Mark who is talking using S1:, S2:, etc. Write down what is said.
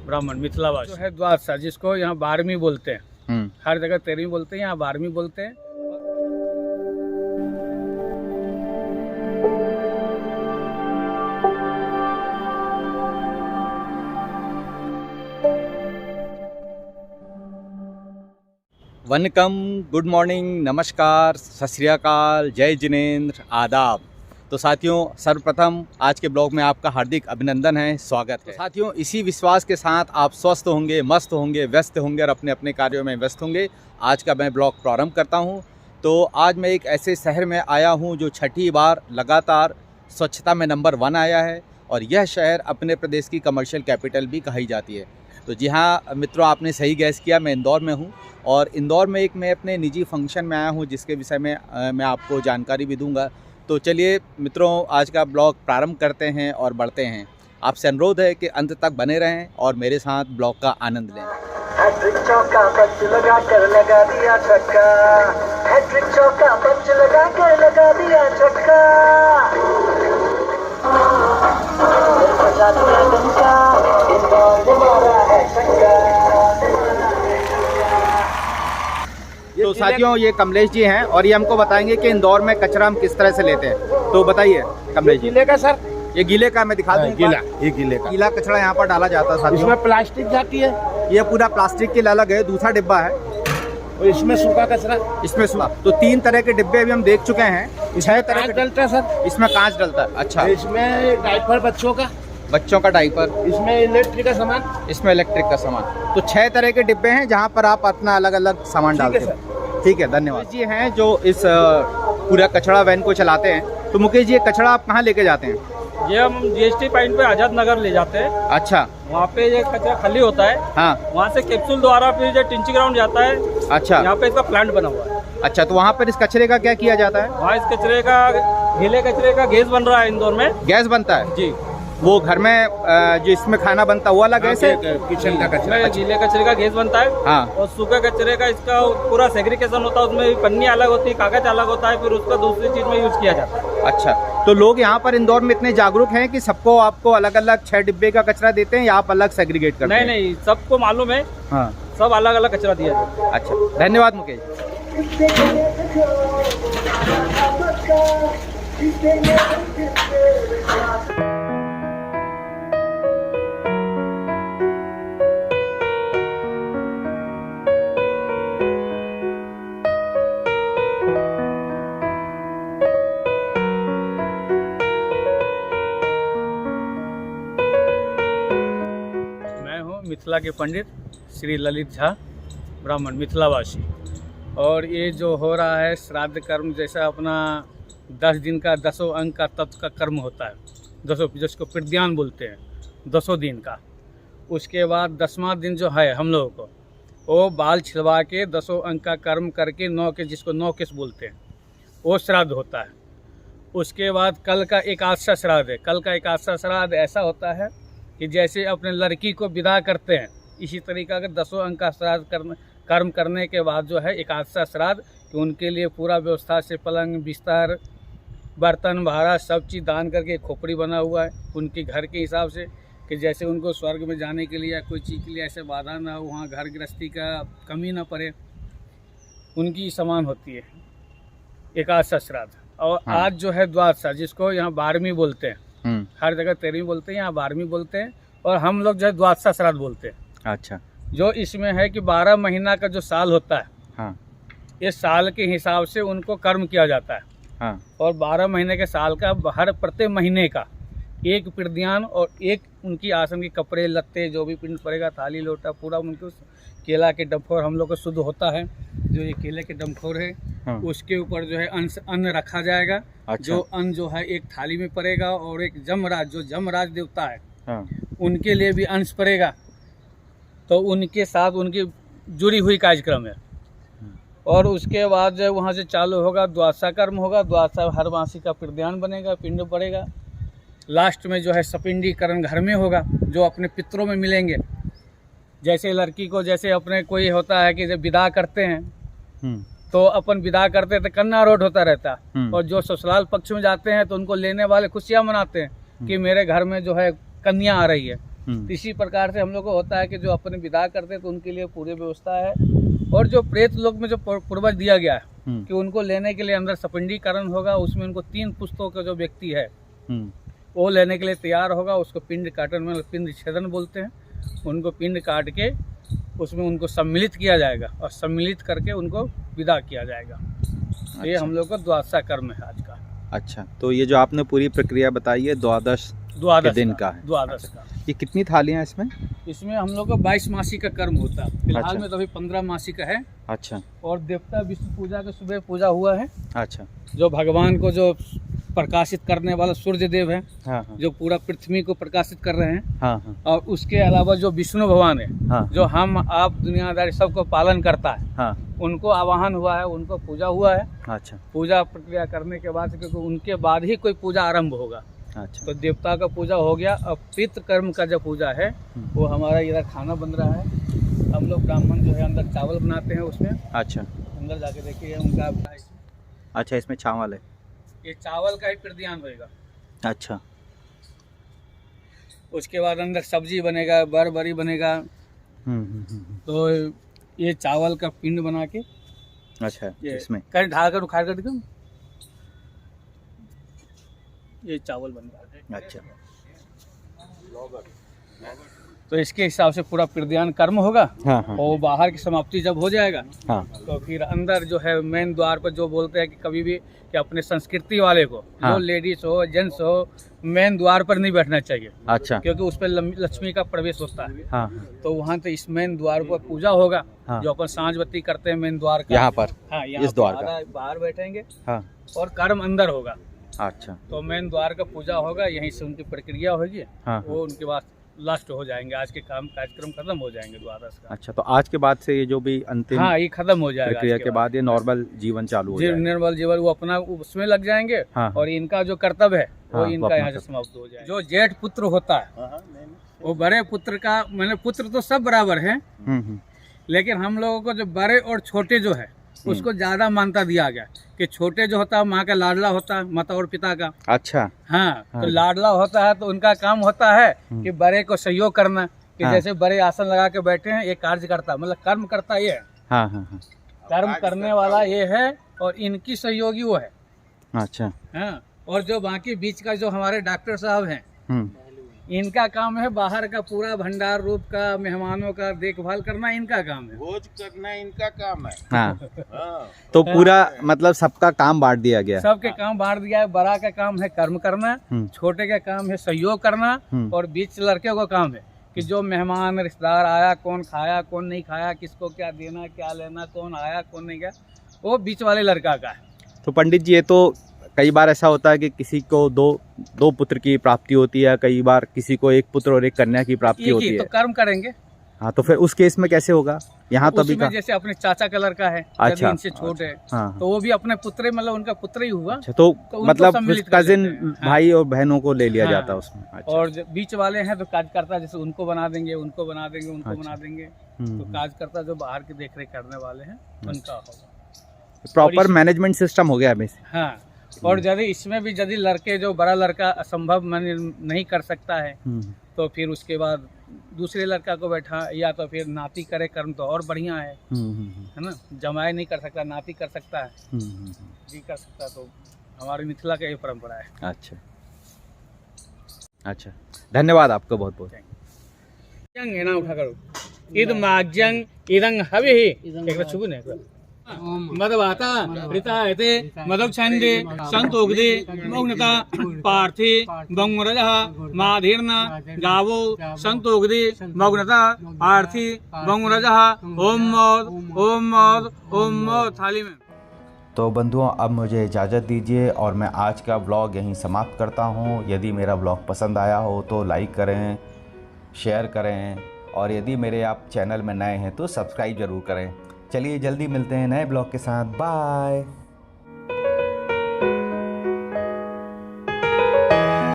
S1: ब्राह्मण मिथिलावासी जो है द्वादशा, जिसको यहाँ 12वीं बोलते हैं। हर जगह 13वीं बोलते हैं, यहाँ 12वीं बोलते हैं।
S2: वनकम, गुड मॉर्निंग, नमस्कार, सत श्री अकाल, जय जिनेंद्र, आदाब। तो साथियों, सर्वप्रथम आज के ब्लॉग में आपका हार्दिक अभिनंदन है, स्वागत है। साथियों, इसी विश्वास के साथ आप स्वस्थ होंगे, मस्त होंगे, व्यस्त होंगे और अपने अपने कार्यों में व्यस्त होंगे। आज का मैं ब्लॉग प्रारंभ करता हूं। तो आज मैं एक ऐसे शहर में आया हूं जो छठी बार लगातार स्वच्छता में नंबर 1 आया है और यह शहर अपने प्रदेश की कमर्शियल कैपिटल भी कही जाती है। तो जी हाँ मित्रों, आपने सही गैस किया, मैं इंदौर में हूँ और इंदौर में मैं अपने निजी फंक्शन में आया हूँ जिसके विषय में मैं आपको जानकारी भी दूंगा। तो चलिए मित्रों, आज का ब्लॉग प्रारंभ करते हैं और बढ़ते हैं। आपसे अनुरोध है कि अंत तक बने रहें और मेरे साथ ब्लॉग का आनंद लें।
S3: हैट्रिक चौका पंच लगा कर लगा दिया छक्का, हैट्रिक चौका पंच लगा कर लगा दिया छक्का, बजा दिया डंका, इंदौर ने मारा है छक्का।
S2: तो साथियों, ये कमलेश जी हैं और ये हमको बताएंगे कि इंदौर में कचरा हम किस तरह से लेते हैं। तो बताइए कमलेश जी।
S4: गीले का सर,
S2: ये गीले का मैं दिखा दूं।
S4: ये गीले का।
S2: गीला कचरा यहाँ पर डाला जाता है साथियों।
S4: इसमें प्लास्टिक जाती है,
S2: ये पूरा प्लास्टिक के अलग है, दूसरा डिब्बा है
S4: और इसमें सूखा कचरा,
S2: इसमें सूखा। तो 3 तरह के डिब्बे अभी हम देख चुके हैं। 6 तरह
S4: कांच
S2: के
S4: डलता है सर,
S2: इसमें कांच डलता है। अच्छा,
S4: इसमें डायपर बच्चों का,
S2: बच्चों का डायपर,
S4: इसमें इलेक्ट्रिक का सामान,
S2: इसमें इलेक्ट्रिक का सामान। तो 6 तरह के डिब्बे हैं जहाँ पर आप अपना अलग अलग सामान डालते हैं। ठीक है, धन्यवाद जी। हैं जो इस पूरा कचरा वैन को चलाते हैं। तो मुकेश जी, ये कचरा आप कहाँ लेके जाते हैं?
S1: ये हम जीएसटी पॉइंट पे आजाद नगर ले जाते हैं।
S2: अच्छा,
S1: वहाँ पे ये कचरा खाली होता है।
S2: हाँ,
S1: वहाँ से कैप्सूल द्वारा फिर जो टिंची ग्राउंड जाता है।
S2: अच्छा,
S1: यहाँ पे इसका प्लांट बना हुआ है।
S2: अच्छा। तो वहाँ पर इस कचरे का क्या किया जाता है?
S1: वहाँ इस कचरे का, गीले कचरे का गैस बन रहा है इंदौर में।
S2: गैस बनता है
S1: जी।
S2: वो घर में जो इसमें खाना बनता है वो अलग गैस है?
S4: किचन का कचरा।
S1: इसमें गीले कचरे का गैस बनता है।
S2: हाँ,
S1: और सूखे कचरे का इसका पूरा सेग्रीगेशन होता है। उसमें पन्नी अलग होती है, कागज अलग होता है, फिर उसका दूसरी चीज में यूज किया जाता है।
S2: अच्छा। तो लोग यहाँ पर इंदौर में इतने जागरूक हैं कि सबको आपको अलग अलग 6 डिब्बे का कचरा देते हैं या आप अलग सेग्रीगेट करते हैं?
S1: नहीं, सबको मालूम है।
S2: हाँ,
S1: सब अलग अलग कचरा दिया जाता है।
S2: अच्छा, धन्यवाद मुकेश।
S1: मिथिला के पंडित श्री ललित झा, ब्राह्मण मिथिलावासी। और ये जो हो रहा है श्राद्ध कर्म, जैसा अपना 10 दिन का 10 अंक का तत्व का कर्म होता है, 10 जिसको प्रद्यान बोलते हैं, 10 दिन का। उसके बाद 10वां दिन जो है हम लोगों को, वो बाल छिलवा के 10 अंक का कर्म करके 9 केस, जिसको 9 केस बोलते हैं, वो श्राद्ध होता है। उसके बाद कल का एकादशा श्राद्ध है। कल का एकादशा श्राद्ध ऐसा होता है कि जैसे अपने लड़की को विदा करते हैं, इसी तरीका का 10 अंक का श्राद्ध कर्म करने के बाद जो है एकादशा श्राद्ध, कि उनके लिए पूरा व्यवस्था से पलंग, बिस्तर, बर्तन, भाड़ा सब चीज़ दान करके खोपड़ी बना हुआ है उनके घर के हिसाब से, कि जैसे उनको स्वर्ग में जाने के लिए या कोई चीज़ के लिए ऐसे बाधा ना हो, वहाँ घर गृहस्थी का कमी ना पड़े, उनकी समान होती है एकादशा श्राद्ध। और
S2: हाँ।
S1: आज जो है द्वादशा, जिसको यहाँ 12वीं बोलते हैं। हर जगह 13वीं बोलते हैं, यहाँ 12वीं बोलते हैं। और हम लोग जो है द्वादशा श्राद्ध बोलते हैं।
S2: अच्छा।
S1: जो इसमें है कि 12 महीना का जो साल होता है,
S2: हाँ,
S1: इस साल के हिसाब से उनको कर्म किया जाता है।
S2: हाँ,
S1: और 12 महीने के साल का हर प्रत्येक महीने का एक प्रद्यान और एक उनकी आसन के कपड़े लत्ते जो भी पिंड पड़ेगा, थाली लोटा पूरा उनको, केला के डंफोर हम लोग को शुद्ध होता है, जो ये केले के डंफोर है।
S2: हाँ।
S1: उसके ऊपर जो है अन्न रखा जाएगा।
S2: अच्छा।
S1: जो अन्न जो है एक थाली में पड़ेगा और एक जमराज, जो जमराज देवता है,
S2: हाँ,
S1: उनके लिए भी अंश पड़ेगा। तो उनके साथ उनकी जुड़ी हुई कार्यक्रम है। और उसके बाद जो वहाँ से चालू होगा द्वादशा कर्म होगा। द्वादशा हर मासी का प्रद्यान बनेगा, पिंड पड़ेगा। लास्ट में जो है सपिंडीकरण घर में होगा, जो अपने पितरों में मिलेंगे। जैसे लड़की को जैसे अपने कोई होता है कि जब विदा करते हैं तो अपन विदा करते हैं तो कन्या रोड होता रहता है। और जो ससुराल पक्ष में जाते हैं तो उनको लेने वाले खुशियाँ मनाते हैं कि मेरे घर में जो है कन्या आ रही है। तो इसी प्रकार से हम लोग को होता है कि जो अपने विदा करते हैं तो उनके लिए पूरी व्यवस्था है। और जो प्रेत लोक में जो पूर्वज दिया गया है कि उनको लेने के लिए अंदर सपिंडीकरण होगा, उसमें उनको 3 पुस्तकों का जो व्यक्ति है वो लेने के लिए तैयार होगा। उसको पिंड काटन में पिंड छेदन बोलते हैं। उनको पिंड काट के उसमें उनको सम्मिलित किया जाएगा और सम्मिलित करके उनको विदा किया जाएगा। अच्छा। ये हम लोग का द्वादशा कर्म है आज का।
S2: अच्छा, तो ये जो आपने पूरी प्रक्रिया बताई है द्वादश दिन का है।
S1: द्वादश का।
S2: ये कितनी थालियां इसमें?
S1: इसमें हम लोग का 22 मासी का कर्म होता है। फिलहाल
S2: अच्छा।
S1: में तो अभी 15 मासी का है।
S2: अच्छा।
S1: और देवता विष्णु पूजा के सुबह पूजा हुआ है।
S2: अच्छा।
S1: जो भगवान को जो प्रकाशित करने वाला सूर्य देव है,
S2: हाँ।
S1: जो पूरा पृथ्वी को प्रकाशित कर रहे हैं।
S2: हाँ।
S1: और उसके अलावा जो विष्णु भगवान है,
S2: हाँ।
S1: जो हम आप दुनियादारी सबको पालन करता है,
S2: हाँ।
S1: उनको आवाहन हुआ है, उनको पूजा हुआ है।
S2: अच्छा।
S1: पूजा प्रक्रिया करने के बाद, क्योंकि उनके बाद ही कोई पूजा आरंभ होगा।
S2: अच्छा।
S1: तो देवता का पूजा हो गया। अब पितृ कर्म का जो पूजा है वो हमारा इधर खाना बन रहा है। हम लोग ब्राह्मण जो है अंदर चावल बनाते हैं उसमें।
S2: अच्छा।
S1: अंदर जाके देखिए उनका।
S2: अच्छा, इसमें चावल है।
S1: ये चावल का ही प्रध्यान होएगा।
S2: अच्छा।
S1: उसके बाद अंदर सब्जी बनेगा, बरी बनेगा। तो ये चावल का पिंड बना के।
S2: अच्छा। इसमें
S1: कहीं ढाल कर उखाड़ कर दिखो। ये चावल बन रहा है।
S2: अच्छा।
S1: तो इसके हिसाब से पूरा प्रध्यान कर्म होगा।
S2: हाँ।
S1: और बाहर की समाप्ति जब हो जाएगा,
S2: हाँ।
S1: तो फिर अंदर जो है मेन द्वार पर जो बोलते हैं कि कभी भी कि अपने संस्कृति वाले को,
S2: हाँ।
S1: जो लेडीज हो जेंट्स हो, मेन द्वार पर नहीं बैठना चाहिए।
S2: अच्छा।
S1: क्योंकि उस पर लक्ष्मी का प्रवेश होता है।
S2: हाँ।
S1: तो वहाँ तो इस मेन द्वार पर पूजा होगा।
S2: हाँ।
S1: जो अपन सांझ बत्ती करते हैं मेन द्वार का।
S2: यहाँ पर।
S1: हाँ, यहाँ
S2: इस द्वार का।
S1: बाहर बैठेंगे।
S2: हाँ।
S1: और कर्म अंदर होगा।
S2: अच्छा।
S1: तो मेन द्वार का पूजा होगा, यहीं से उनकी प्रक्रिया होगी।
S2: हाँ।
S1: वो उनके बाद लास्ट हो जाएंगे। आज के कार्यक्रम खत्म हो जाएंगे द्वादश का।
S2: अच्छा, तो आज के बाद से ये जो भी अंतिम
S1: हाँ, ये खत्म हो जाएगा।
S2: प्रक्रिया के बाद ये नॉर्मल जीवन चालू हो जाएगा।
S1: निर्मल जीवन वो अपना उसमें लग जाएंगे।
S2: हाँ।
S1: और इनका जो कर्तव्य है वो
S2: हाँ,
S1: इनका यहाँ से समाप्त हो जाएगा। जो जेठ पुत्र होता है वो बड़े पुत्र का, मैंने पुत्र तो सब बराबर है, लेकिन हम लोगों को जो बड़े और छोटे जो है उसको ज्यादा मान्यता दिया गया कि छोटे जो होता है माँ का लाडला होता है, माता और पिता का।
S2: अच्छा।
S1: हाँ। तो लाडला होता है तो उनका काम होता है कि बड़े को सहयोग करना, कि जैसे बड़े आसन लगा के बैठे हैं, ये कार्य करता, मतलब कर्म करता ये है।
S2: हाँ।
S1: कर्म करने वाला ये है और इनकी सहयोगी वो है।
S2: अच्छा।
S1: हाँ। और जो बाकी बीच का जो हमारे डॉक्टर साहब हैं, इनका काम है बाहर का पूरा भंडार रूप का, मेहमानों का देखभाल करना इनका काम है।
S4: भोज करना इनका काम है।
S2: हाँ। तो पूरा मतलब सबका काम बांट दिया गया।
S1: सबके काम बांट दिया है। बड़ा का काम है कर्म करना, छोटे का काम है सहयोग करना, और बीच लड़के का काम है कि जो मेहमान रिश्तेदार आया, कौन खाया कौन नहीं खाया, किसको क्या देना क्या लेना, कौन आया कौन नहीं गया, वो बीच वाले लड़का का है।
S2: तो पंडित जी, ये तो कई बार ऐसा होता है कि किसी को दो पुत्र की प्राप्ति होती है, कई बार किसी को एक पुत्र और एक कन्या की प्राप्ति होती है।
S1: तो कर्म करेंगे।
S2: हाँ, तो फिर उस केस में कैसे होगा? यहाँ तो अभी
S1: जैसे अपने चाचा का लड़का है,
S2: अच्छा,
S1: इनसे छोटे है।
S2: हाँ।
S1: तो वो भी अपने पुत्र, मतलब उनका पुत्र ही हुआ।
S2: अच्छा, तो मतलब कजिन भाई और बहनों को ले लिया जाता है उसमें। अच्छा।
S1: और जो बीच वाले हैं तो कार्यकर्ता, जैसे उनको बना देंगे, उनको बना देंगे, उनको बना देंगे। तो कार्यकर्ता जो बाहर की देखरेख करने वाले हैं उनका होगा।
S2: प्रॉपर मैनेजमेंट सिस्टम हो गया अभी।
S1: हाँ। और यदि इसमें भी यदि लड़के जो बड़ा लड़का असंभव नहीं कर सकता है, तो फिर उसके बाद दूसरे लड़का को बैठा, या तो फिर नाती करे कर्म तो और बढ़िया है ना। जमाई नहीं कर सकता, नाती कर सकता है, जी कर सकता। तो हमारी मिथिला का ये परंपरा है।
S2: अच्छा। अच्छा, धन्यवाद आपका बहुत बहुत।
S1: है ना, उठा करो। इद माज्यं इदं हविः एक बार छुबू ने मदवाता ऋतायते मदक्षन्दे संतोग्दे मौनता पार्थी बंगरजः माधीर्ना गावो संतोग्दे मौनता पार्थी बंगरजः ओम मौद थाली में।
S5: तो बंधुओं, अब मुझे इजाज़त दीजिए और मैं आज का ब्लॉग यहीं समाप्त करता हूँ। यदि मेरा ब्लॉग पसंद आया हो तो लाइक करें, शेयर करें, और यदि मेरे आप चैनल में नए हैं तो सब्सक्राइब ज़रूर करें। चलिए जल्दी मिलते हैं नए ब्लॉग के साथ। बाय।